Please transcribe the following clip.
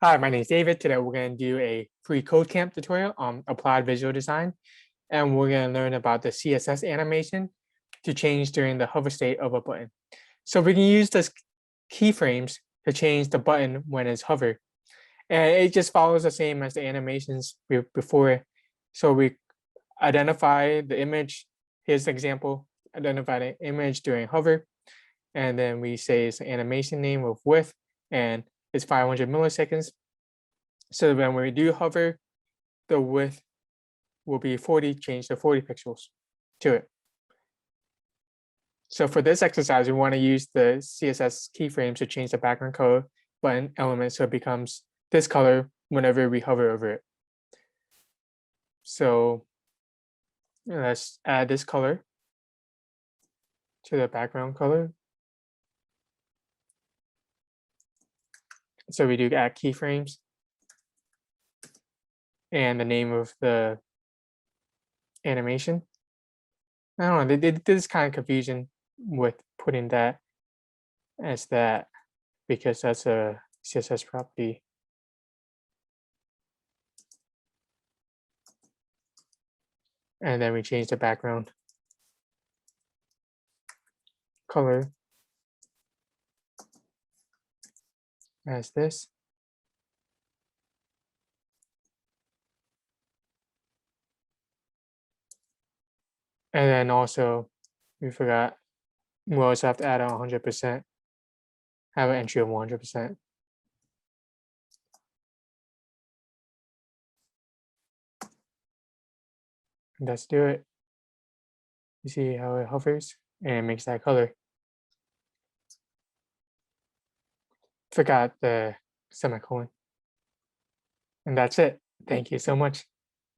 Hi, my name is David. Today we're going to do a free CodeCamp tutorial on applied visual design, and we're going to learn about the CSS animation to change during the hover state of a button. So we can use this keyframes to change the button when it's hover, and it just follows the same as the animations before. So we identify the image. Here's the example: identify the image during hover, and then we say it's an animation name with width, and it's 500 milliseconds. So when we do hover, the width will be 40, change to 40 pixels to it. So for this exercise, we want to use the CSS keyframes to change the background color button element so it becomes this color whenever we hover over it. So let's add this color to the background color. So we do add keyframes and the name of the animation. I don't know, there's kind of confusion with putting that as that because that's a CSS property. And then we change the background color as this. And then also, we forgot, we also have to add a 100%, have an entry of 100%. Let's do it. You see how it hovers and it makes that color. Forgot the semicolon. And that's it. Thank you so much.